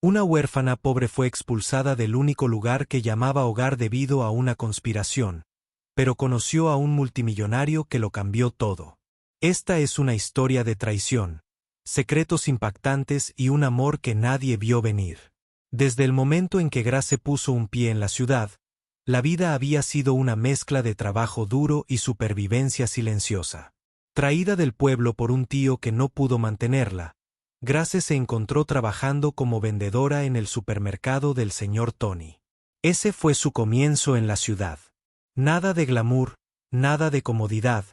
Una huérfana pobre fue expulsada del único lugar que llamaba hogar debido a una conspiración, pero conoció a un multimillonario que lo cambió todo. Esta es una historia de traición, secretos impactantes y un amor que nadie vio venir. Desde el momento en que Grace puso un pie en la ciudad, la vida había sido una mezcla de trabajo duro y supervivencia silenciosa. Traída del pueblo por un tío que no pudo mantenerla, Grace se encontró trabajando como vendedora en el supermercado del señor Tony. Ese fue su comienzo en la ciudad. Nada de glamour, nada de comodidad,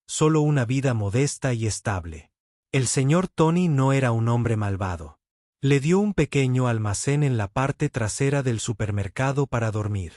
solo una vida modesta y estable. El señor Tony no era un hombre malvado. Le dio un pequeño almacén en la parte trasera del supermercado para dormir.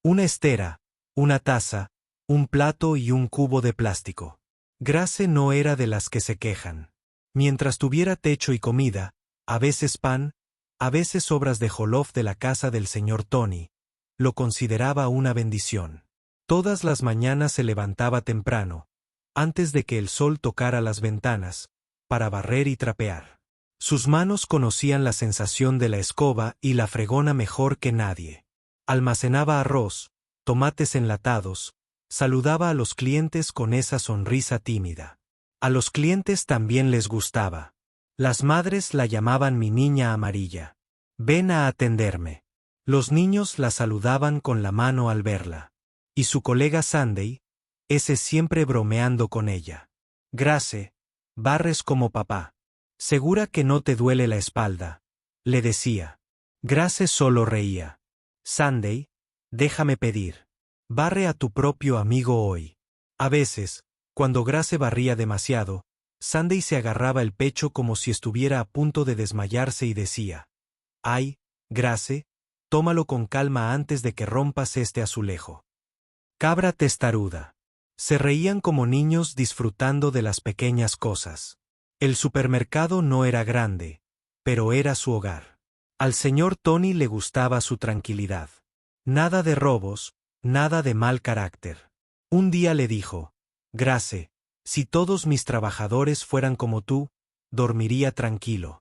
Una estera, una taza, un plato y un cubo de plástico. Grace no era de las que se quejan. Mientras tuviera techo y comida, a veces pan, a veces sobras de jollof de la casa del señor Tony, lo consideraba una bendición. Todas las mañanas se levantaba temprano, antes de que el sol tocara las ventanas, para barrer y trapear. Sus manos conocían la sensación de la escoba y la fregona mejor que nadie. Almacenaba arroz, tomates enlatados, saludaba a los clientes con esa sonrisa tímida. A los clientes también les gustaba. Las madres la llamaban mi niña amarilla. Ven a atenderme. Los niños la saludaban con la mano al verla. Y su colega Sunday, ese siempre bromeando con ella. Grace, barres como papá. ¿Segura que no te duele la espalda?, le decía. Grace solo reía. Sunday, déjame pedir. Barre a tu propio amigo hoy. A veces, cuando Grace barría demasiado, Sunday se agarraba el pecho como si estuviera a punto de desmayarse y decía: «Ay, Grace, tómalo con calma antes de que rompas este azulejo». Cabra testaruda. Se reían como niños disfrutando de las pequeñas cosas. El supermercado no era grande, pero era su hogar. Al señor Tony le gustaba su tranquilidad. Nada de robos, nada de mal carácter. Un día le dijo: «Grace, si todos mis trabajadores fueran como tú, dormiría tranquilo».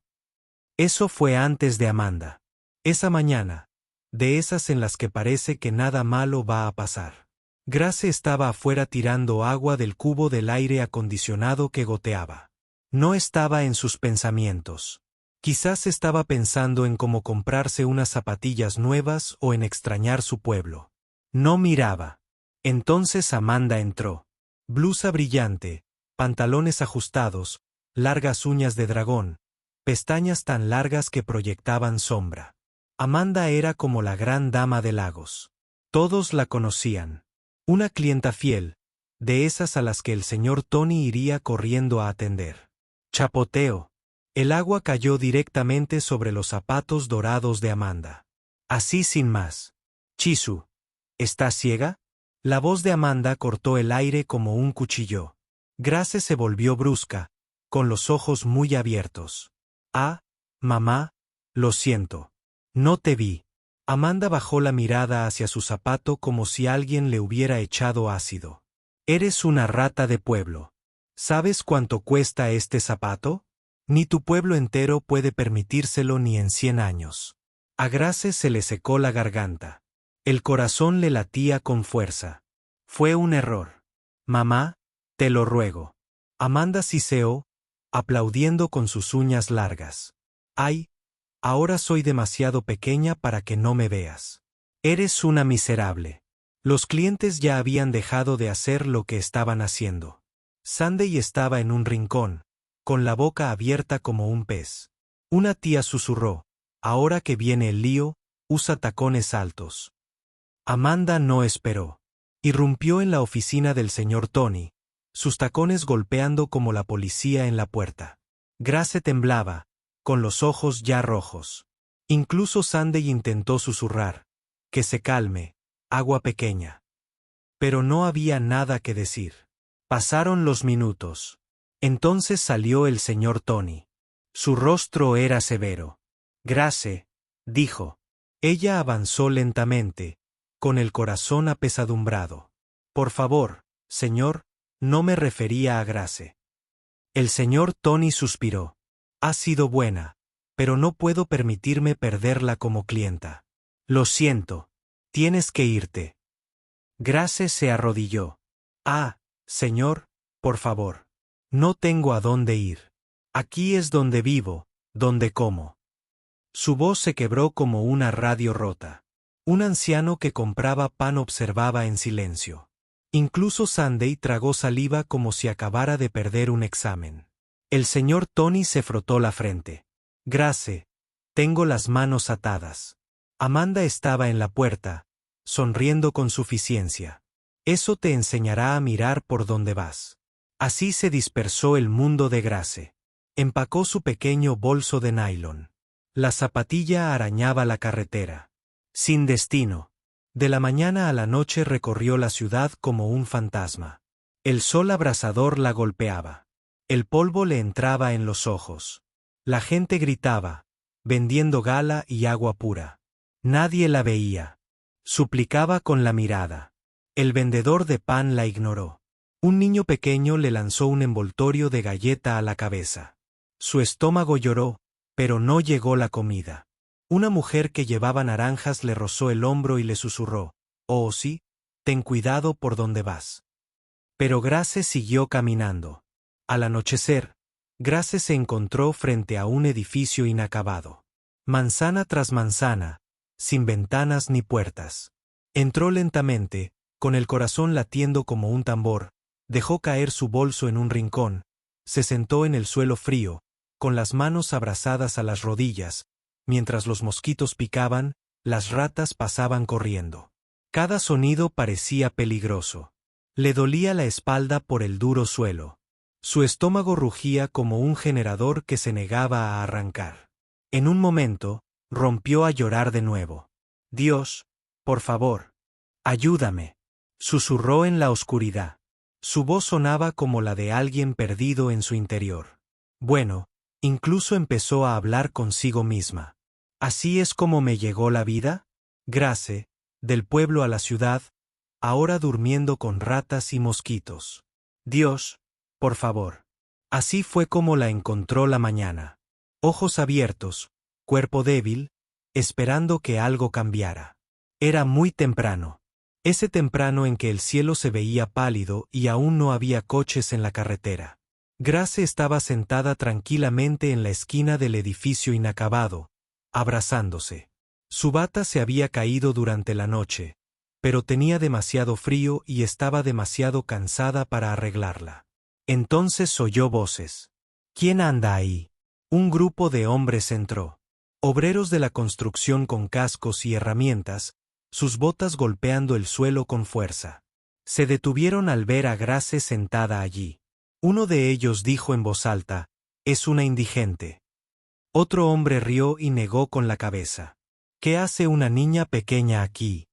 Eso fue antes de Amanda. Esa mañana, de esas en las que parece que nada malo va a pasar. Grace estaba afuera tirando agua del cubo del aire acondicionado que goteaba. No estaba en sus pensamientos. Quizás estaba pensando en cómo comprarse unas zapatillas nuevas o en extrañar su pueblo. No miraba. Entonces Amanda entró. Blusa brillante, pantalones ajustados, largas uñas de dragón, pestañas tan largas que proyectaban sombra. Amanda era como la gran dama de Lagos. Todos la conocían. Una clienta fiel, de esas a las que el señor Tony iría corriendo a atender. Chapoteo. El agua cayó directamente sobre los zapatos dorados de Amanda. Así sin más. Chisu, ¿estás ciega? La voz de Amanda cortó el aire como un cuchillo. Grace se volvió brusca, con los ojos muy abiertos. Ah, mamá, lo siento. No te vi. Amanda bajó la mirada hacia su zapato como si alguien le hubiera echado ácido. Eres una rata de pueblo. ¿Sabes cuánto cuesta este zapato? Ni tu pueblo entero puede permitírselo ni en 100 años. A Grace se le secó la garganta. El corazón le latía con fuerza. Fue un error. Mamá, te lo ruego. Amanda siseó, aplaudiendo con sus uñas largas. Ay, ahora soy demasiado pequeña para que no me veas. Eres una miserable. Los clientes ya habían dejado de hacer lo que estaban haciendo. Sunday estaba en un rincón, con la boca abierta como un pez. Una tía susurró: ahora que viene el lío, usa tacones altos. Amanda no esperó. Irrumpió en la oficina del señor Tony, sus tacones golpeando como la policía en la puerta. Grace temblaba, con los ojos ya rojos. Incluso Sunday intentó susurrar: que se calme, agua pequeña. Pero no había nada que decir. Pasaron los minutos. Entonces salió el señor Tony. Su rostro era severo. Grace, dijo. Ella avanzó lentamente, con el corazón apesadumbrado. Por favor, señor, no me refería a Grace. El señor Tony suspiró. Ha sido buena, pero no puedo permitirme perderla como clienta. Lo siento. Tienes que irte. Grace se arrodilló. Ah, señor, por favor. No tengo a dónde ir. Aquí es donde vivo, donde como. Su voz se quebró como una radio rota. Un anciano que compraba pan observaba en silencio. Incluso Sunday tragó saliva como si acabara de perder un examen. El señor Tony se frotó la frente. Grace, tengo las manos atadas. Amanda estaba en la puerta, sonriendo con suficiencia. Eso te enseñará a mirar por donde vas. Así se dispersó el mundo de Grace. Empacó su pequeño bolso de nylon. La zapatilla arañaba la carretera. Sin destino. De la mañana a la noche recorrió la ciudad como un fantasma. El sol abrasador la golpeaba. El polvo le entraba en los ojos. La gente gritaba, vendiendo gala y agua pura. Nadie la veía. Suplicaba con la mirada. El vendedor de pan la ignoró. Un niño pequeño le lanzó un envoltorio de galleta a la cabeza. Su estómago lloró, pero no llegó la comida. Una mujer que llevaba naranjas le rozó el hombro y le susurró, «Oh sí, ten cuidado por donde vas». Pero Grace siguió caminando. Al anochecer, Grace se encontró frente a un edificio inacabado. Manzana tras manzana, sin ventanas ni puertas. Entró lentamente, con el corazón latiendo como un tambor, dejó caer su bolso en un rincón, se sentó en el suelo frío, con las manos abrazadas a las rodillas, mientras los mosquitos picaban, las ratas pasaban corriendo. Cada sonido parecía peligroso. Le dolía la espalda por el duro suelo. Su estómago rugía como un generador que se negaba a arrancar. En un momento, rompió a llorar de nuevo. «Dios, por favor, ayúdame», susurró en la oscuridad. Su voz sonaba como la de alguien perdido en su interior. Bueno, incluso empezó a hablar consigo misma. «¿Así es como me llegó la vida? Grace, del pueblo a la ciudad, ahora durmiendo con ratas y mosquitos. Dios, por favor». Así fue como la encontró la mañana. Ojos abiertos, cuerpo débil, esperando que algo cambiara. Era muy temprano. Ese temprano en que el cielo se veía pálido y aún no había coches en la carretera. Grace estaba sentada tranquilamente en la esquina del edificio inacabado, abrazándose. Su bata se había caído durante la noche, pero tenía demasiado frío y estaba demasiado cansada para arreglarla. Entonces oyó voces. «¿Quién anda ahí?» Un grupo de hombres entró. Obreros de la construcción con cascos y herramientas, sus botas golpeando el suelo con fuerza. Se detuvieron al ver a Grace sentada allí. Uno de ellos dijo en voz alta, «Es una indigente». Otro hombre rió y negó con la cabeza. «¿Qué hace una niña pequeña aquí?»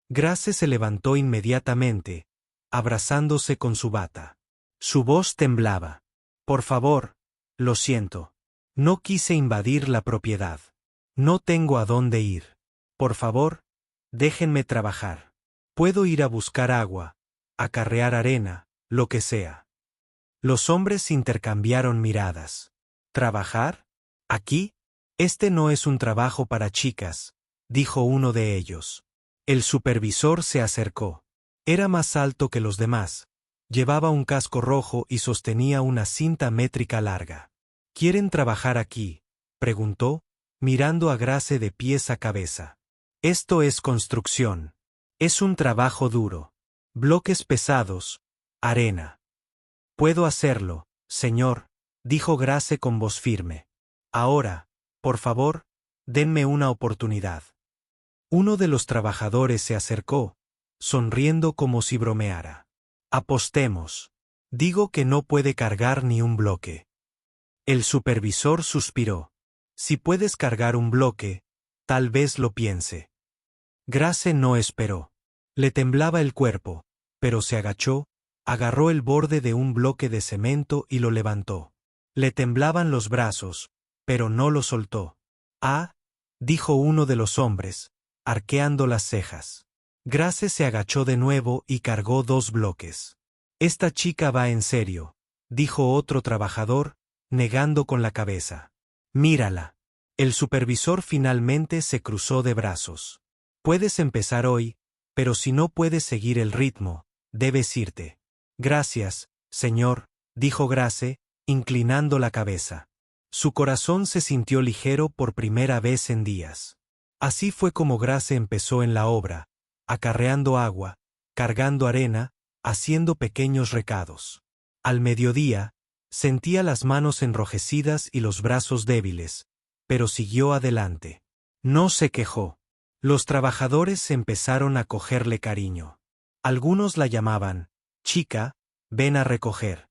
Grace se levantó inmediatamente, abrazándose con su bata. Su voz temblaba. «Por favor, lo siento. No quise invadir la propiedad. No tengo a dónde ir. Por favor, déjenme trabajar. Puedo ir a buscar agua, acarrear arena, lo que sea». Los hombres intercambiaron miradas. «¿Trabajar? ¿Aquí? Este no es un trabajo para chicas», dijo uno de ellos. El supervisor se acercó. Era más alto que los demás. Llevaba un casco rojo y sostenía una cinta métrica larga. «¿Quieren trabajar aquí?», preguntó, mirando a Grace de pies a cabeza. «Esto es construcción. Es un trabajo duro. Bloques pesados, arena». «Puedo hacerlo, señor», dijo Grace con voz firme. «Ahora, por favor, denme una oportunidad». Uno de los trabajadores se acercó, sonriendo como si bromeara. «Apostemos. Digo que no puede cargar ni un bloque». El supervisor suspiró. «Si puedes cargar un bloque, tal vez lo piense». Grace no esperó. Le temblaba el cuerpo, pero se agachó, agarró el borde de un bloque de cemento y lo levantó. Le temblaban los brazos, pero no lo soltó. «Ah», dijo uno de los hombres, arqueando las cejas. Grace se agachó de nuevo y cargó 2 bloques. «Esta chica va en serio», dijo otro trabajador, negando con la cabeza. «Mírala». El supervisor finalmente se cruzó de brazos. Puedes empezar hoy, pero si no puedes seguir el ritmo, debes irte. Gracias, señor, dijo Grace, inclinando la cabeza. Su corazón se sintió ligero por primera vez en días. Así fue como Grace empezó en la obra, acarreando agua, cargando arena, haciendo pequeños recados. Al mediodía, sentía las manos enrojecidas y los brazos débiles, pero siguió adelante. No se quejó. Los trabajadores empezaron a cogerle cariño. Algunos la llamaban, chica, ven a recoger.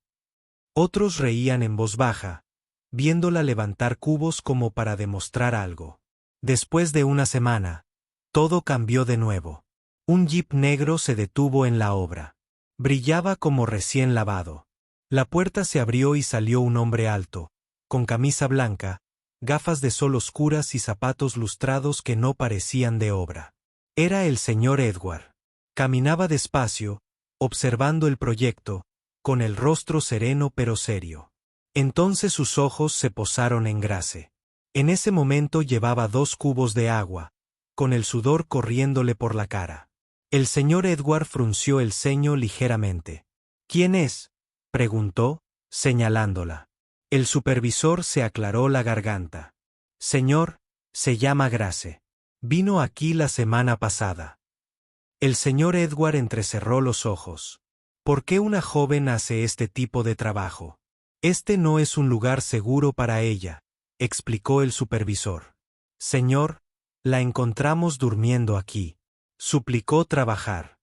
Otros reían en voz baja, viéndola levantar cubos como para demostrar algo. Después de una semana, todo cambió de nuevo. Un jeep negro se detuvo en la obra. Brillaba como recién lavado. La puerta se abrió y salió un hombre alto, con camisa blanca, gafas de sol oscuras y zapatos lustrados que no parecían de obra. Era el señor Edward. Caminaba despacio, observando el proyecto, con el rostro sereno pero serio. Entonces sus ojos se posaron en Grace. En ese momento llevaba 2 cubos de agua, con el sudor corriéndole por la cara. El señor Edward frunció el ceño ligeramente. ¿Quién es?, preguntó, señalándola. El supervisor se aclaró la garganta. Señor, se llama Grace. Vino aquí la semana pasada. El señor Edward entrecerró los ojos. ¿Por qué una joven hace este tipo de trabajo? Este no es un lugar seguro para ella, explicó el supervisor. Señor, la encontramos durmiendo aquí. Suplicó trabajar.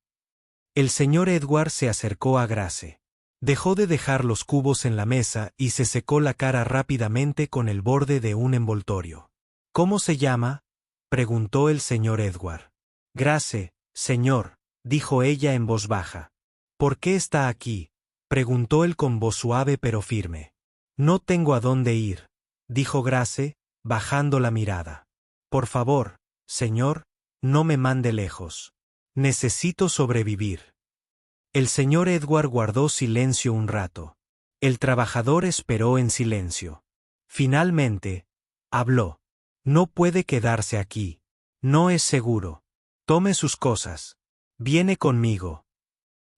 El señor Edward se acercó a Grace. Dejó de dejar los cubos en la mesa y se secó la cara rápidamente con el borde de un envoltorio. ¿Cómo se llama?, preguntó el señor Edward. Grace, señor, dijo ella en voz baja. ¿Por qué está aquí?, preguntó él con voz suave pero firme. No tengo a dónde ir, dijo Grace, bajando la mirada. Por favor, señor, no me mande lejos. Necesito sobrevivir. El señor Edward guardó silencio un rato. El trabajador esperó en silencio. Finalmente, habló. No puede quedarse aquí. No es seguro. Tome sus cosas. Viene conmigo.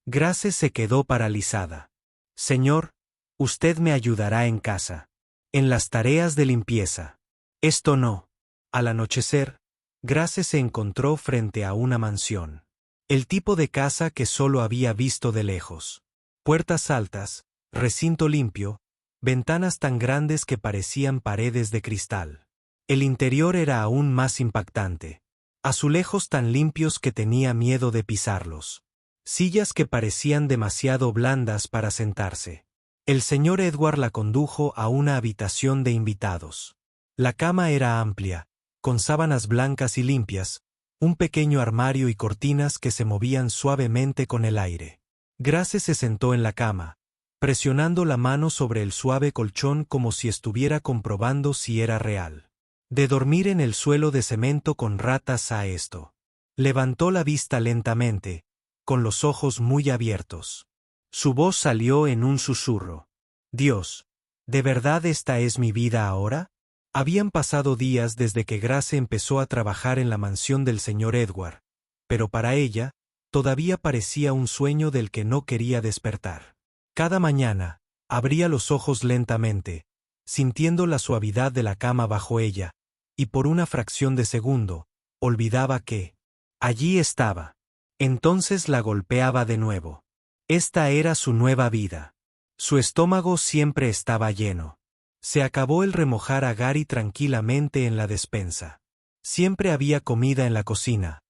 Grace se quedó paralizada. Señor, usted me ayudará en casa. En las tareas de limpieza. Esto no. Al anochecer, Grace se encontró frente a una mansión. El tipo de casa que solo había visto de lejos. Puertas altas, recinto limpio, ventanas tan grandes que parecían paredes de cristal. El interior era aún más impactante. Azulejos tan limpios que tenía miedo de pisarlos. Sillas que parecían demasiado blandas para sentarse. El señor Edward la condujo a una habitación de invitados. La cama era amplia, con sábanas blancas y limpias, un pequeño armario y cortinas que se movían suavemente con el aire. Grace se sentó en la cama, presionando la mano sobre el suave colchón como si estuviera comprobando si era real. De dormir en el suelo de cemento con ratas a esto. Levantó la vista lentamente, con los ojos muy abiertos. Su voz salió en un susurro. Dios, ¿de verdad esta es mi vida ahora? Habían pasado días desde que Grace empezó a trabajar en la mansión del señor Edward, pero para ella, todavía parecía un sueño del que no quería despertar. Cada mañana, abría los ojos lentamente, sintiendo la suavidad de la cama bajo ella, y por una fracción de segundo, olvidaba que allí estaba. Entonces la golpeaba de nuevo. Esta era su nueva vida. Su estómago siempre estaba lleno. Se acabó el remojar a Gary tranquilamente en la despensa. Siempre había comida en la cocina.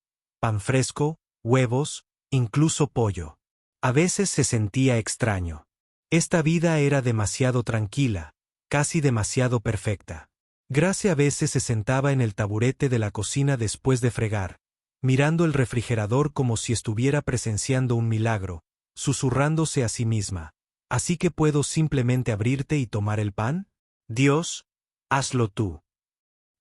Pan fresco, huevos, incluso pollo. A veces se sentía extraño. Esta vida era demasiado tranquila, casi demasiado perfecta. Grace a veces se sentaba en el taburete de la cocina después de fregar, mirando el refrigerador como si estuviera presenciando un milagro, susurrándose a sí misma. ¿Así que puedo simplemente abrirte y tomar el pan? Dios, hazlo tú.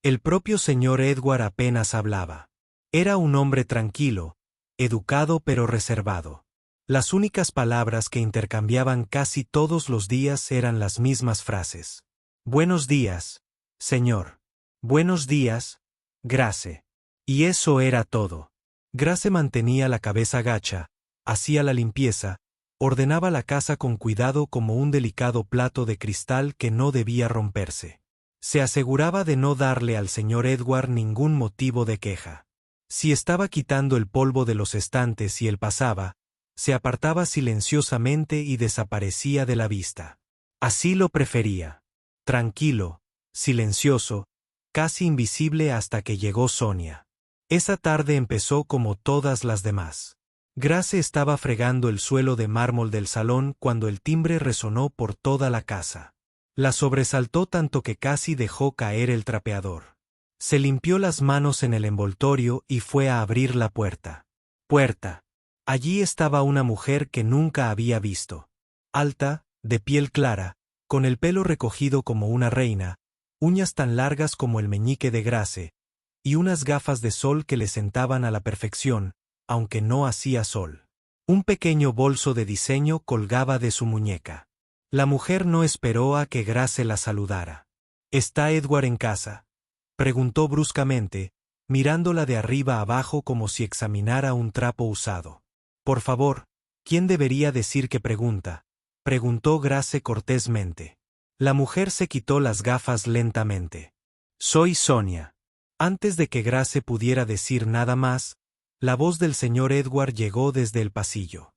El propio señor Edward apenas hablaba. Era un hombre tranquilo, educado pero reservado. Las únicas palabras que intercambiaban casi todos los días eran las mismas frases. Buenos días, señor. Buenos días, Grace. Y eso era todo. Grace mantenía la cabeza gacha, hacía la limpieza, ordenaba la casa con cuidado como un delicado plato de cristal que no debía romperse. Se aseguraba de no darle al señor Edward ningún motivo de queja. Si estaba quitando el polvo de los estantes y él pasaba, se apartaba silenciosamente y desaparecía de la vista. Así lo prefería. Tranquilo, silencioso, casi invisible hasta que llegó Sonia. Esa tarde empezó como todas las demás. Grace estaba fregando el suelo de mármol del salón cuando el timbre resonó por toda la casa. La sobresaltó tanto que casi dejó caer el trapeador. Se limpió las manos en el envoltorio y fue a abrir la puerta. Allí estaba una mujer que nunca había visto. Alta, de piel clara, con el pelo recogido como una reina, uñas tan largas como el meñique de Grace, y unas gafas de sol que le sentaban a la perfección, aunque no hacía sol. Un pequeño bolso de diseño colgaba de su muñeca. La mujer no esperó a que Grace la saludara. ¿Está Edward en casa?, preguntó bruscamente, mirándola de arriba abajo como si examinara un trapo usado. Por favor, ¿quién debería decir que pregunta?, preguntó Grace cortésmente. La mujer se quitó las gafas lentamente. Soy Sonia. Antes de que Grace pudiera decir nada más, la voz del señor Edward llegó desde el pasillo.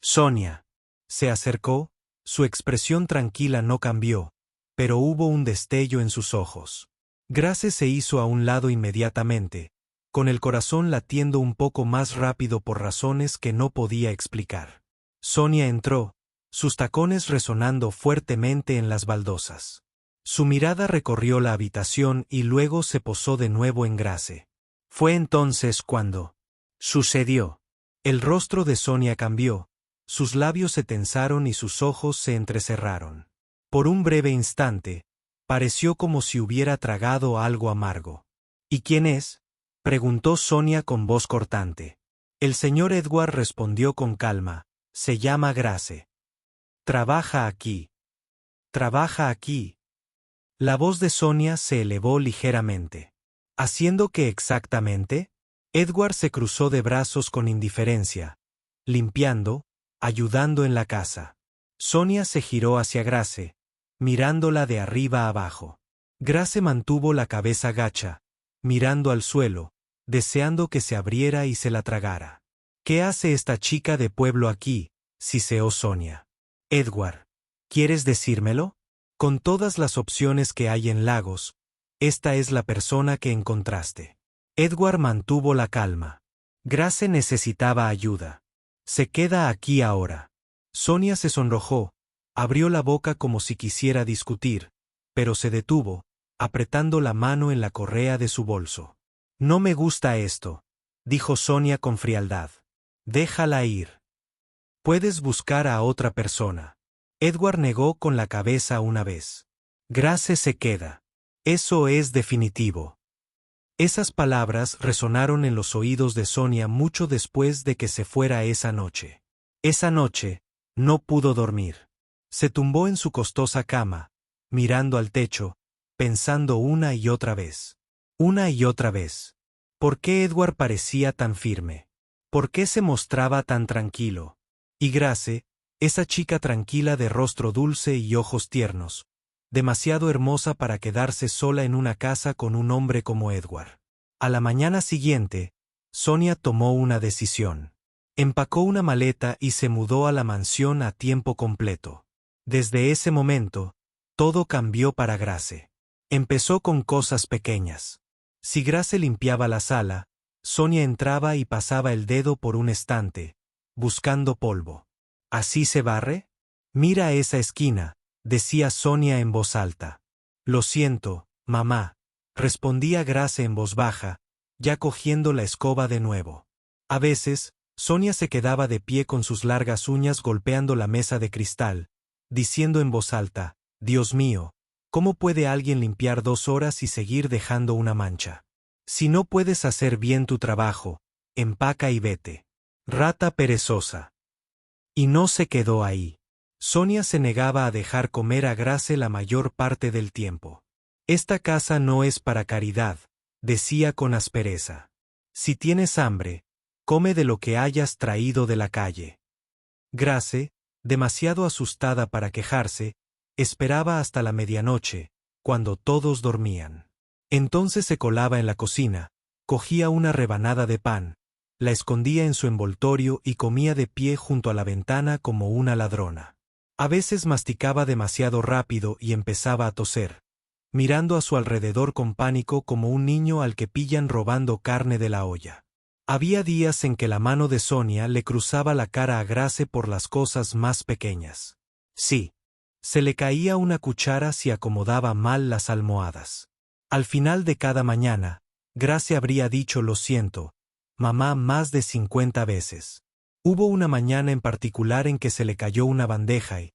Sonia. Se acercó, su expresión tranquila no cambió, pero hubo un destello en sus ojos. Grace se hizo a un lado inmediatamente, con el corazón latiendo un poco más rápido por razones que no podía explicar. Sonia entró, sus tacones resonando fuertemente en las baldosas. Su mirada recorrió la habitación y luego se posó de nuevo en Grace. Fue entonces cuando sucedió. El rostro de Sonia cambió, sus labios se tensaron y sus ojos se entrecerraron. Por un breve instante, pareció como si hubiera tragado algo amargo. ¿Y quién es?, preguntó Sonia con voz cortante. El señor Edward respondió con calma, se llama Grace. Trabaja aquí. Trabaja aquí. La voz de Sonia se elevó ligeramente. ¿Haciendo qué exactamente? Edward se cruzó de brazos con indiferencia, limpiando, ayudando en la casa. Sonia se giró hacia Grace, mirándola de arriba abajo. Grace mantuvo la cabeza gacha, mirando al suelo, deseando que se abriera y se la tragara. ¿Qué hace esta chica de pueblo aquí?, siseó Sonia. Edward, ¿quieres decírmelo? Con todas las opciones que hay en Lagos, esta es la persona que encontraste. Edward mantuvo la calma. Grace necesitaba ayuda. Se queda aquí ahora. Sonia se sonrojó, abrió la boca como si quisiera discutir, pero se detuvo, apretando la mano en la correa de su bolso. No me gusta esto, dijo Sonia con frialdad. Déjala ir. Puedes buscar a otra persona. Edward negó con la cabeza una vez. Grace se queda. Eso es definitivo. Esas palabras resonaron en los oídos de Sonia mucho después de que se fuera esa noche. Esa noche, no pudo dormir. Se tumbó en su costosa cama, mirando al techo, pensando una y otra vez. Una y otra vez. ¿Por qué Edward parecía tan firme? ¿Por qué se mostraba tan tranquilo? Y Grace, esa chica tranquila de rostro dulce y ojos tiernos, demasiado hermosa para quedarse sola en una casa con un hombre como Edward. A la mañana siguiente, Sonia tomó una decisión. Empacó una maleta y se mudó a la mansión a tiempo completo. Desde ese momento, todo cambió para Grace. Empezó con cosas pequeñas. Si Grace limpiaba la sala, Sonia entraba y pasaba el dedo por un estante, buscando polvo. ¿Así se barre? Mira esa esquina, decía Sonia en voz alta. Lo siento, mamá, respondía Grace en voz baja, ya cogiendo la escoba de nuevo. A veces, Sonia se quedaba de pie con sus largas uñas golpeando la mesa de cristal, diciendo en voz alta, Dios mío, ¿cómo puede alguien limpiar 2 horas y seguir dejando una mancha? Si no puedes hacer bien tu trabajo, empaca y vete. Rata perezosa. Y no se quedó ahí. Sonia se negaba a dejar comer a Grace la mayor parte del tiempo. Esta casa no es para caridad, decía con aspereza. Si tienes hambre, come de lo que hayas traído de la calle. Grace, demasiado asustada para quejarse, esperaba hasta la medianoche, cuando todos dormían. Entonces se colaba en la cocina, cogía una rebanada de pan, la escondía en su envoltorio y comía de pie junto a la ventana como una ladrona. A veces masticaba demasiado rápido y empezaba a toser, mirando a su alrededor con pánico como un niño al que pillan robando carne de la olla. Había días en que la mano de Sonia le cruzaba la cara a Grace por las cosas más pequeñas. Sí, se le caía una cuchara si acomodaba mal las almohadas. Al final de cada mañana, Grace habría dicho lo siento, mamá, más de 50 veces. Hubo una mañana en particular en que se le cayó una bandeja y,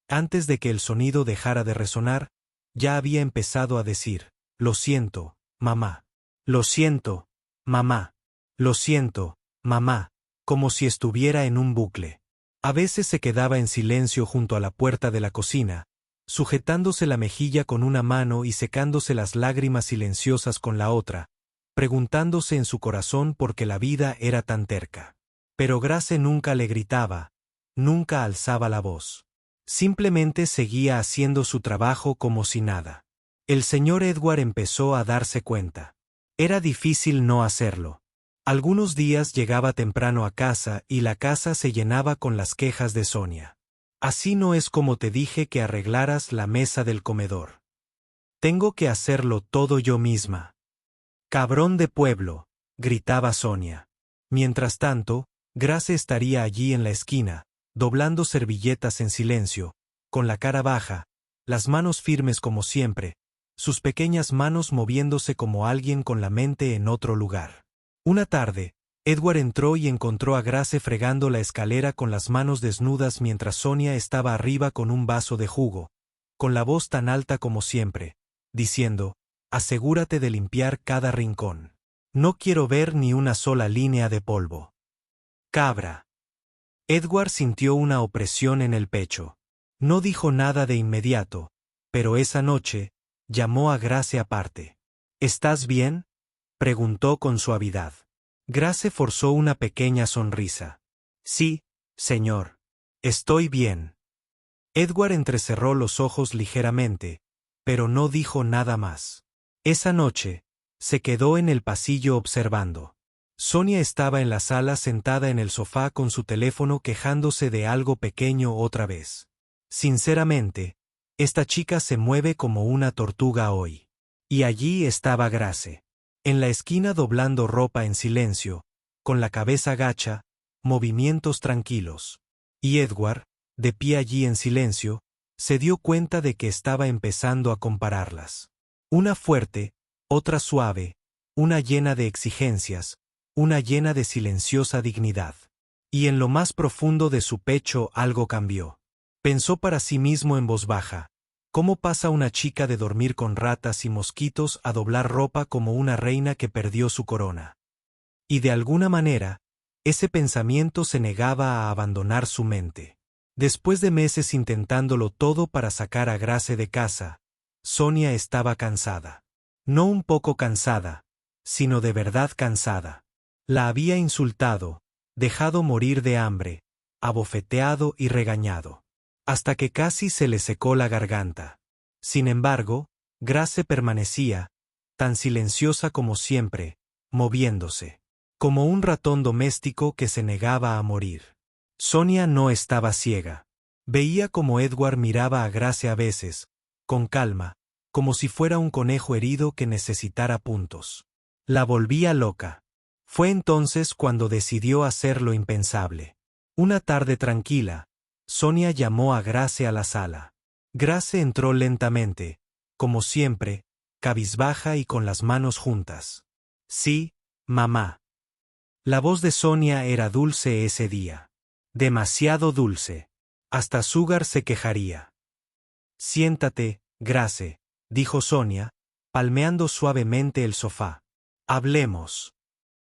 antes de que el sonido dejara de resonar, ya había empezado a decir, lo siento, mamá. Lo siento, mamá. Lo siento, mamá, como si estuviera en un bucle. A veces se quedaba en silencio junto a la puerta de la cocina, sujetándose la mejilla con una mano y secándose las lágrimas silenciosas con la otra, preguntándose en su corazón por qué la vida era tan terca. Pero Grace nunca le gritaba, nunca alzaba la voz. Simplemente seguía haciendo su trabajo como si nada. El señor Edward empezó a darse cuenta. Era difícil no hacerlo. Algunos días llegaba temprano a casa y la casa se llenaba con las quejas de Sonia. Así no es como te dije que arreglaras la mesa del comedor. Tengo que hacerlo todo yo misma. Cabrón de pueblo, gritaba Sonia. Mientras tanto, Grace estaría allí en la esquina, doblando servilletas en silencio, con la cara baja, las manos firmes como siempre, sus pequeñas manos moviéndose como alguien con la mente en otro lugar. Una tarde, Edward entró y encontró a Grace fregando la escalera con las manos desnudas mientras Sonia estaba arriba con un vaso de jugo, con la voz tan alta como siempre, diciendo, asegúrate de limpiar cada rincón. No quiero ver ni una sola línea de polvo. Cabra. Edward sintió una opresión en el pecho. No dijo nada de inmediato, pero esa noche, llamó a Grace aparte. ¿Estás bien?, preguntó con suavidad. Grace forzó una pequeña sonrisa. Sí, señor. Estoy bien. Edward entrecerró los ojos ligeramente, pero no dijo nada más. Esa noche, se quedó en el pasillo observando. Sonia estaba en la sala sentada en el sofá con su teléfono quejándose de algo pequeño otra vez. Sinceramente, esta chica se mueve como una tortuga hoy. Y allí estaba Grace, en la esquina doblando ropa en silencio, con la cabeza gacha, movimientos tranquilos. Y Edward, de pie allí en silencio, se dio cuenta de que estaba empezando a compararlas. Una fuerte, otra suave, una llena de exigencias, una llena de silenciosa dignidad. Y en lo más profundo de su pecho algo cambió. Pensó para sí mismo en voz baja. ¿Cómo pasa una chica de dormir con ratas y mosquitos a doblar ropa como una reina que perdió su corona? Y de alguna manera, ese pensamiento se negaba a abandonar su mente. Después de meses intentándolo todo para sacar a Grace de casa, Sonia estaba cansada. No un poco cansada, sino de verdad cansada. La había insultado, dejado morir de hambre, abofeteado y regañado, hasta que casi se le secó la garganta. Sin embargo, Grace permanecía, tan silenciosa como siempre, moviéndose, como un ratón doméstico que se negaba a morir. Sonia no estaba ciega. Veía como Edward miraba a Grace a veces, con calma, como si fuera un conejo herido que necesitara puntos. La volvía loca. Fue entonces cuando decidió hacer lo impensable. Una tarde tranquila, Sonia llamó a Grace a la sala. Grace entró lentamente, como siempre, cabizbaja y con las manos juntas. Sí, mamá. La voz de Sonia era dulce ese día. Demasiado dulce. Hasta Sugar se quejaría. Siéntate, Grace, dijo Sonia, palmeando suavemente el sofá. Hablemos.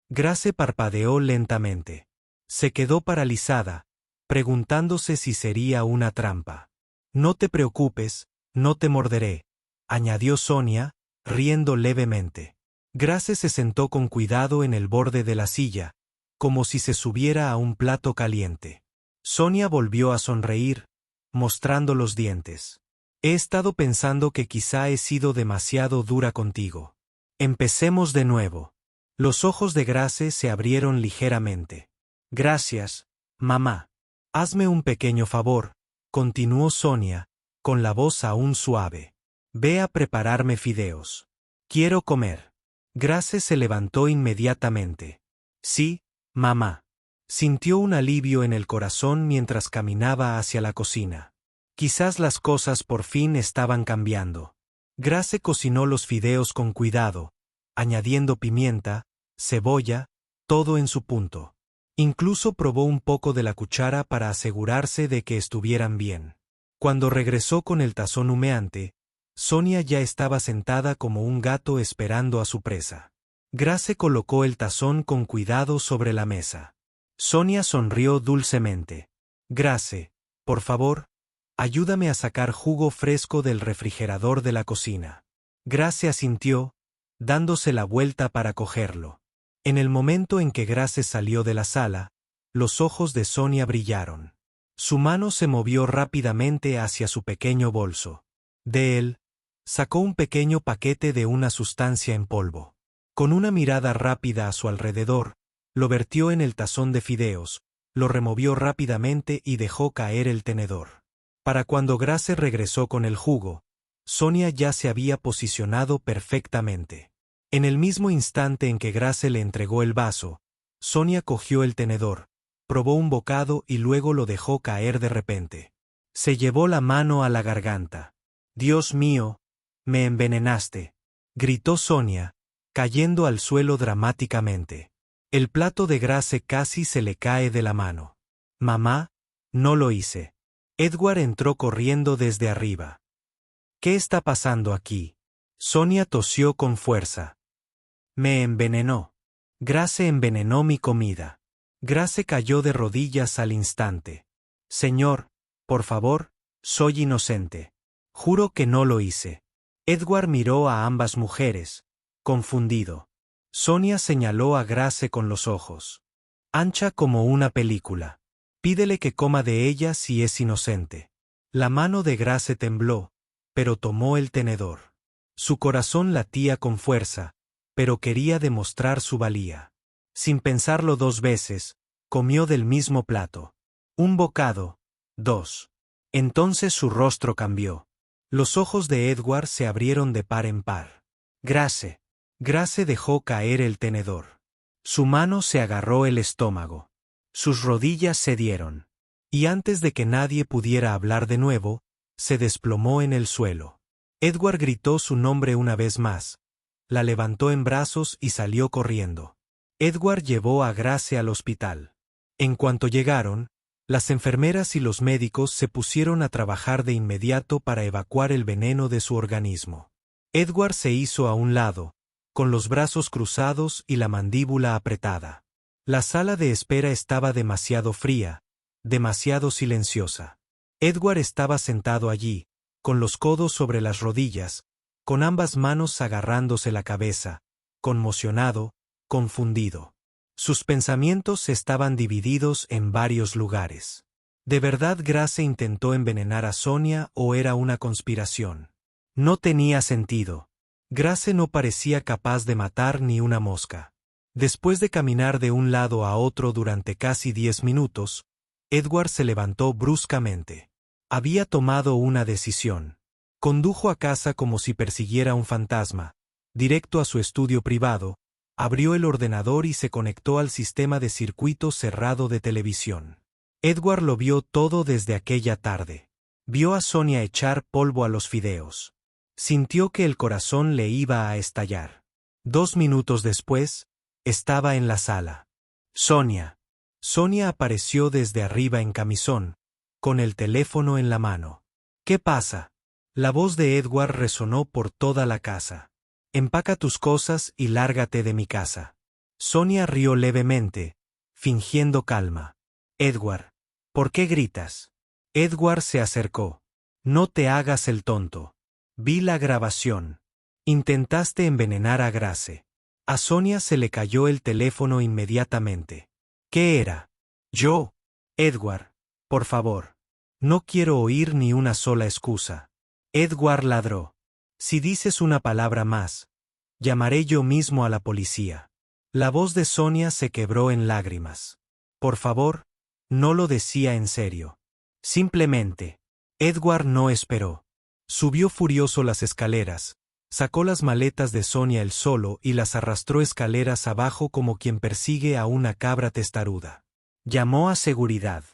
Grace parpadeó lentamente. Se quedó paralizada, preguntándose si sería una trampa. No te preocupes, no te morderé, añadió Sonia, riendo levemente. Grace se sentó con cuidado en el borde de la silla, como si se subiera a un plato caliente. Sonia volvió a sonreír, mostrando los dientes. He estado pensando que quizá he sido demasiado dura contigo. Empecemos de nuevo. Los ojos de Grace se abrieron ligeramente. Gracias, mamá. Hazme un pequeño favor, continuó Sonia, con la voz aún suave. Ve a prepararme fideos. Quiero comer. Grace se levantó inmediatamente. Sí, mamá. Sintió un alivio en el corazón mientras caminaba hacia la cocina. Quizás las cosas por fin estaban cambiando. Grace cocinó los fideos con cuidado, añadiendo pimienta, cebolla, todo en su punto. Incluso probó un poco de la cuchara para asegurarse de que estuvieran bien. Cuando regresó con el tazón humeante, Sonia ya estaba sentada como un gato esperando a su presa. Grace colocó el tazón con cuidado sobre la mesa. Sonia sonrió dulcemente. Grace, por favor, ayúdame a sacar jugo fresco del refrigerador de la cocina. Grace asintió, dándose la vuelta para cogerlo. En el momento en que Grace salió de la sala, los ojos de Sonia brillaron. Su mano se movió rápidamente hacia su pequeño bolso. De él, sacó un pequeño paquete de una sustancia en polvo. Con una mirada rápida a su alrededor, lo vertió en el tazón de fideos, lo removió rápidamente y dejó caer el tenedor. Para cuando Grace regresó con el jugo, Sonia ya se había posicionado perfectamente. En el mismo instante en que Grace le entregó el vaso, Sonia cogió el tenedor, probó un bocado y luego lo dejó caer de repente. Se llevó la mano a la garganta. «Dios mío, me envenenaste», gritó Sonia, cayendo al suelo dramáticamente. El plato de Grace casi se le cae de la mano. «Mamá, no lo hice». Edward entró corriendo desde arriba. «¿Qué está pasando aquí?» Sonia tosió con fuerza. «Me envenenó. Grace envenenó mi comida». Grace cayó de rodillas al instante. «Señor, por favor, soy inocente. Juro que no lo hice». Edward miró a ambas mujeres, confundido. Sonia señaló a Grace con los ojos. «Ancha como una película. Pídele que coma de ella si es inocente». La mano de Grace tembló, pero tomó el tenedor. Su corazón latía con fuerza, pero quería demostrar su valía. Sin pensarlo dos veces, comió del mismo plato. Un bocado, dos. Entonces su rostro cambió. Los ojos de Edward se abrieron de par en par. «Grace». Grace dejó caer el tenedor. Su mano se agarró el estómago. Sus rodillas cedieron. Y antes de que nadie pudiera hablar de nuevo, se desplomó en el suelo. Edward gritó su nombre una vez más. La levantó en brazos y salió corriendo. Edward llevó a Grace al hospital. En cuanto llegaron, las enfermeras y los médicos se pusieron a trabajar de inmediato para evacuar el veneno de su organismo. Edward se hizo a un lado, con los brazos cruzados y la mandíbula apretada. La sala de espera estaba demasiado fría, demasiado silenciosa. Edward estaba sentado allí, con los codos sobre las rodillas, con ambas manos agarrándose la cabeza, conmocionado, confundido. Sus pensamientos estaban divididos en varios lugares. ¿De verdad Grace intentó envenenar a Sonia o era una conspiración? No tenía sentido. Grace no parecía capaz de matar ni una mosca. Después de caminar de un lado a otro durante casi 10 minutos, Edward se levantó bruscamente. Había tomado una decisión. Condujo a casa como si persiguiera un fantasma, directo a su estudio privado, abrió el ordenador y se conectó al sistema de circuito cerrado de televisión. Edward lo vio todo desde aquella tarde. Vio a Sonia echar polvo a los fideos. Sintió que el corazón le iba a estallar. 2 minutos después, estaba en la sala. Sonia. Sonia apareció desde arriba en camisón, con el teléfono en la mano. ¿Qué pasa? La voz de Edward resonó por toda la casa. Empaca tus cosas y lárgate de mi casa. Sonia rió levemente, fingiendo calma. Edward, ¿por qué gritas? Edward se acercó. No te hagas el tonto. Vi la grabación. Intentaste envenenar a Grace. A Sonia se le cayó el teléfono inmediatamente. ¿Qué era? Yo. Edward, por favor. No quiero oír ni una sola excusa. Edward ladró. Si dices una palabra más, llamaré yo mismo a la policía. La voz de Sonia se quebró en lágrimas. Por favor, no lo decía en serio. Simplemente. Edward no esperó. Subió furioso las escaleras, sacó las maletas de Sonia él solo y las arrastró escaleras abajo como quien persigue a una cabra testaruda. Llamó a seguridad.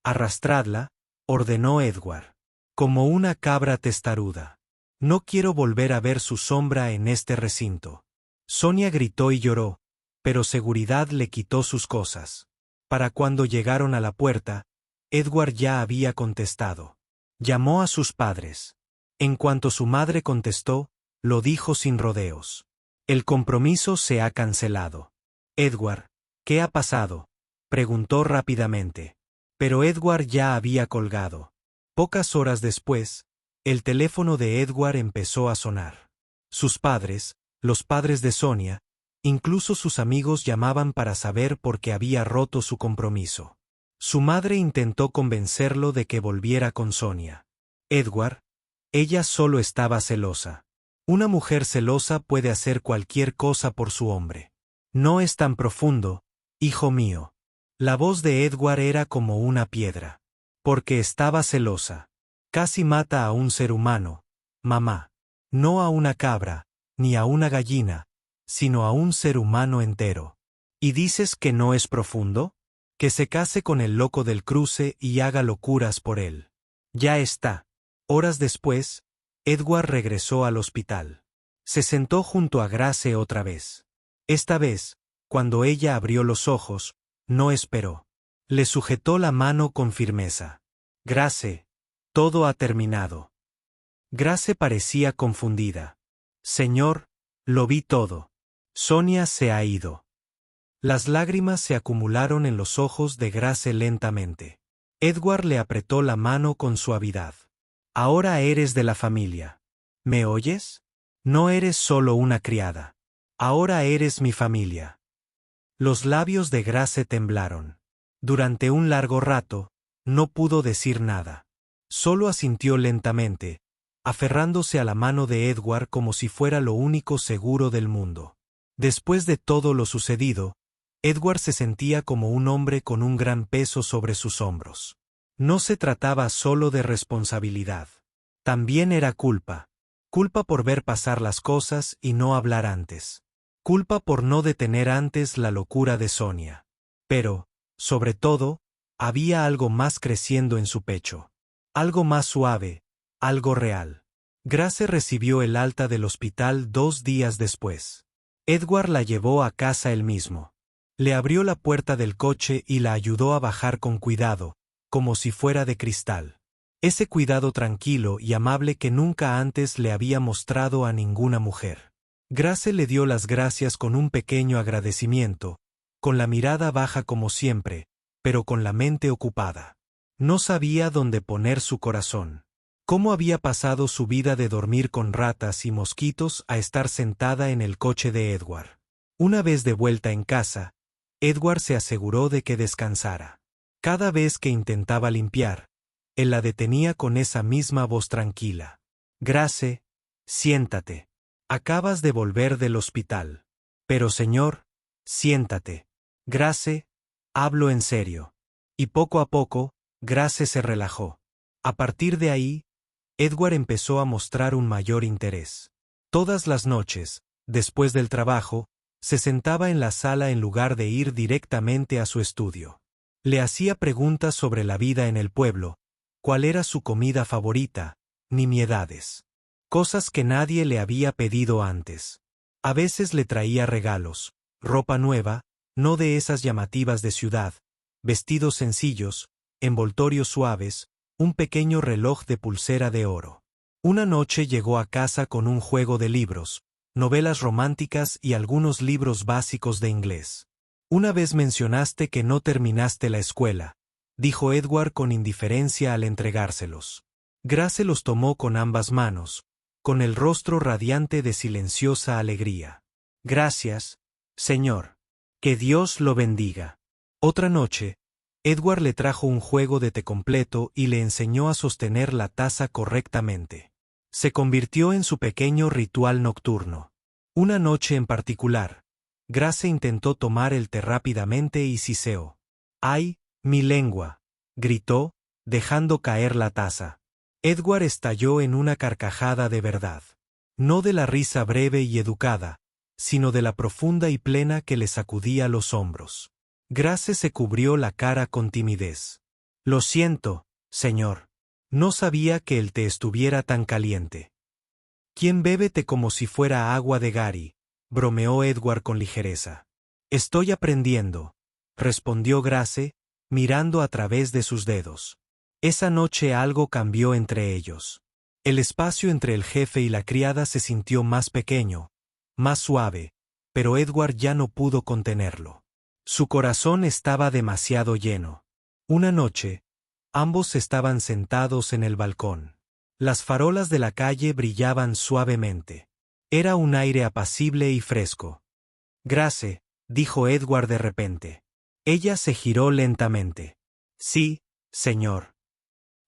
Arrastradla, ordenó Edward. Como una cabra testaruda. No quiero volver a ver su sombra en este recinto. Sonia gritó y lloró, pero seguridad le quitó sus cosas. Para cuando llegaron a la puerta, Edward ya había contestado. Llamó a sus padres. En cuanto su madre contestó, lo dijo sin rodeos. El compromiso se ha cancelado. Edward, ¿qué ha pasado?, preguntó rápidamente. Pero Edward ya había colgado. Pocas horas después, el teléfono de Edward empezó a sonar. Sus padres, los padres de Sonia, incluso sus amigos llamaban para saber por qué había roto su compromiso. Su madre intentó convencerlo de que volviera con Sonia. Edward, ella solo estaba celosa. Una mujer celosa puede hacer cualquier cosa por su hombre. No es tan profundo, hijo mío. La voz de Edward era como una piedra. Porque estaba celosa. Casi mata a un ser humano, mamá. No a una cabra, ni a una gallina, sino a un ser humano entero. ¿Y dices que no es profundo? Que se case con el loco del cruce y haga locuras por él. Ya está. Horas después, Edward regresó al hospital. Se sentó junto a Grace otra vez. Esta vez, cuando ella abrió los ojos, no esperó. Le sujetó la mano con firmeza. Grace, todo ha terminado. Grace parecía confundida. Señor, lo vi todo. Sonia se ha ido. Las lágrimas se acumularon en los ojos de Grace lentamente. Edward le apretó la mano con suavidad. Ahora eres de la familia. ¿Me oyes? No eres solo una criada. Ahora eres mi familia. Los labios de Grace temblaron. Durante un largo rato, no pudo decir nada. Solo asintió lentamente, aferrándose a la mano de Edward como si fuera lo único seguro del mundo. Después de todo lo sucedido, Edward se sentía como un hombre con un gran peso sobre sus hombros. No se trataba solo de responsabilidad. También era culpa. Culpa por ver pasar las cosas y no hablar antes. Culpa por no detener antes la locura de Sonia. Pero, sobre todo, había algo más creciendo en su pecho. Algo más suave, algo real. Grace recibió el alta del hospital 2 días después. Edward la llevó a casa él mismo. Le abrió la puerta del coche y la ayudó a bajar con cuidado, como si fuera de cristal. Ese cuidado tranquilo y amable que nunca antes le había mostrado a ninguna mujer. Grace le dio las gracias con un pequeño agradecimiento, con la mirada baja como siempre, pero con la mente ocupada. No sabía dónde poner su corazón. ¿Cómo había pasado su vida de dormir con ratas y mosquitos a estar sentada en el coche de Edward? Una vez de vuelta en casa, Edward se aseguró de que descansara. Cada vez que intentaba limpiar, él la detenía con esa misma voz tranquila. Grace, siéntate. Acabas de volver del hospital. Pero señor, siéntate. Grace, hablo en serio. Y poco a poco, Grace se relajó. A partir de ahí, Edward empezó a mostrar un mayor interés. Todas las noches, después del trabajo, se sentaba en la sala en lugar de ir directamente a su estudio. Le hacía preguntas sobre la vida en el pueblo, cuál era su comida favorita, nimiedades. Cosas que nadie le había pedido antes. A veces le traía regalos, ropa nueva, no de esas llamativas de ciudad, vestidos sencillos, envoltorios suaves, un pequeño reloj de pulsera de oro. Una noche llegó a casa con un juego de libros, novelas románticas y algunos libros básicos de inglés. Una vez mencionaste que no terminaste la escuela, dijo Edward con indiferencia al entregárselos. Grace los tomó con ambas manos, con el rostro radiante de silenciosa alegría. Gracias, señor. Que Dios lo bendiga. Otra noche, Edward le trajo un juego de té completo y le enseñó a sostener la taza correctamente. Se convirtió en su pequeño ritual nocturno. Una noche en particular, Grace intentó tomar el té rápidamente y siseó. ¡Ay, mi lengua!, gritó, dejando caer la taza. Edward estalló en una carcajada de verdad. No de la risa breve y educada, sino de la profunda y plena que le sacudía los hombros. Grace se cubrió la cara con timidez. Lo siento, señor. No sabía que el té estuviera tan caliente. ¿Quién bebe té como si fuera agua de Gary?, bromeó Edward con ligereza. Estoy aprendiendo, respondió Grace, mirando a través de sus dedos. Esa noche algo cambió entre ellos. El espacio entre el jefe y la criada se sintió más pequeño, más suave, pero Edward ya no pudo contenerlo. Su corazón estaba demasiado lleno. Una noche, ambos estaban sentados en el balcón. Las farolas de la calle brillaban suavemente. Era un aire apacible y fresco. Grace, dijo Edward de repente. Ella se giró lentamente. Sí, señor.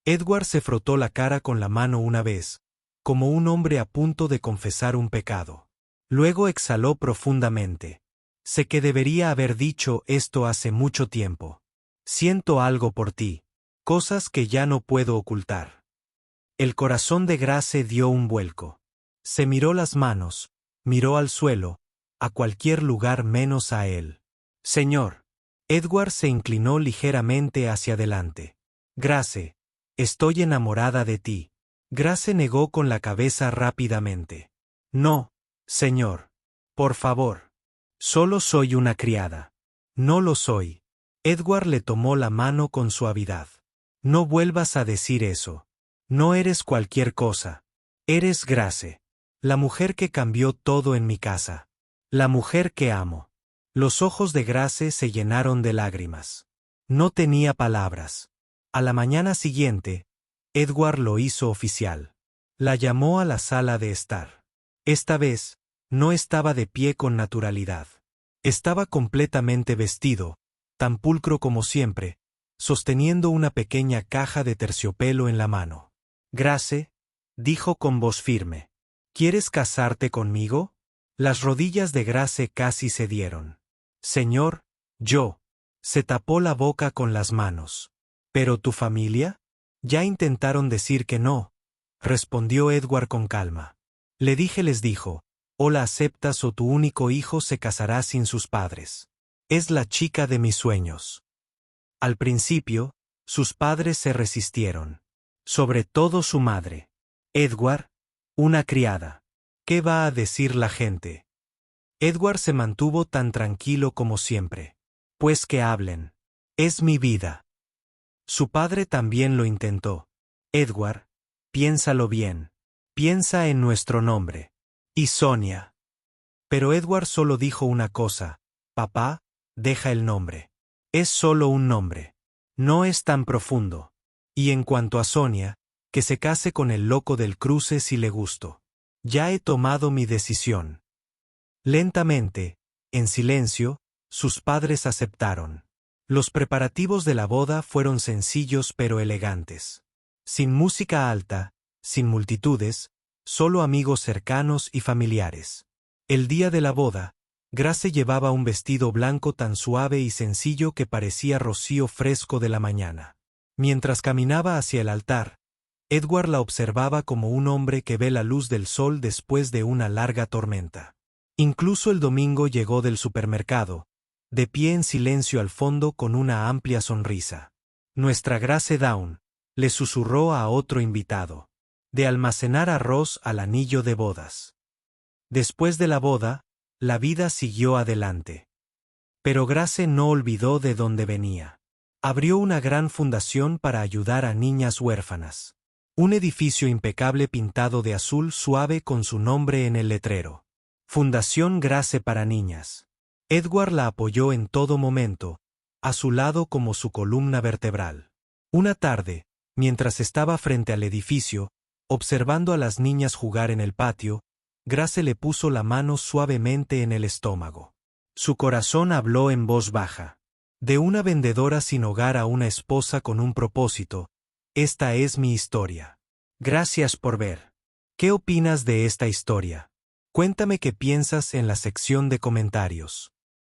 Edward se frotó la cara con la mano una vez, como un hombre a punto de confesar un pecado. Luego exhaló profundamente. Sé que debería haber dicho esto hace mucho tiempo. Siento algo por ti, cosas que ya no puedo ocultar. El corazón de Grace dio un vuelco. Se miró las manos, miró al suelo, a cualquier lugar menos a él. Señor. Edward se inclinó ligeramente hacia adelante. Grace, estoy enamorada de ti. Grace negó con la cabeza rápidamente. No, señor. Por favor. Solo soy una criada. No lo soy. Edward le tomó la mano con suavidad. No vuelvas a decir eso. No eres cualquier cosa. Eres Grace. La mujer que cambió todo en mi casa. La mujer que amo. Los ojos de Grace se llenaron de lágrimas. No tenía palabras. A la mañana siguiente, Edward lo hizo oficial. La llamó a la sala de estar. Esta vez, no estaba de pie con naturalidad. Estaba completamente vestido, tan pulcro como siempre, sosteniendo una pequeña caja de terciopelo en la mano. Grace, dijo con voz firme, ¿quieres casarte conmigo? Las rodillas de Grace casi cedieron. Señor, yo. Se tapó la boca con las manos. ¿Pero tu familia? Ya intentaron decir que no, respondió Edward con calma. Les dijo, o la aceptas o tu único hijo se casará sin sus padres. Es la chica de mis sueños. Al principio, sus padres se resistieron. Sobre todo su madre. Edward, una criada. ¿Qué va a decir la gente? Edward se mantuvo tan tranquilo como siempre. Pues que hablen. Es mi vida. Su padre también lo intentó. Edward, piénsalo bien. Piensa en nuestro nombre. Y Sonia. Pero Edward solo dijo una cosa. Papá, deja el nombre. Es solo un nombre. No es tan profundo. Y en cuanto a Sonia, que se case con el loco del cruce si le gusto. Ya he tomado mi decisión. Lentamente, en silencio, sus padres aceptaron. Los preparativos de la boda fueron sencillos pero elegantes. Sin música alta, sin multitudes, solo amigos cercanos y familiares. El día de la boda, Grace llevaba un vestido blanco tan suave y sencillo que parecía rocío fresco de la mañana. Mientras caminaba hacia el altar, Edward la observaba como un hombre que ve la luz del sol después de una larga tormenta. Incluso el domingo llegó del supermercado, de pie en silencio al fondo con una amplia sonrisa. Nuestra Grace Down, le susurró a otro invitado. De almacenar arroz al anillo de bodas. Después de la boda, la vida siguió adelante. Pero Grace no olvidó de dónde venía. Abrió una gran fundación para ayudar a niñas huérfanas. Un edificio impecable pintado de azul suave con su nombre en el letrero. Fundación Grace para niñas. Edward la apoyó en todo momento, a su lado como su columna vertebral. Una tarde, mientras estaba frente al edificio, Observando a las niñas jugar en el patio, Grace le puso la mano suavemente en el estómago. Su corazón habló en voz baja. De una vendedora sin hogar a una esposa con un propósito, esta es mi historia. Gracias por ver. ¿Qué opinas de esta historia? Cuéntame qué piensas en la sección de comentarios.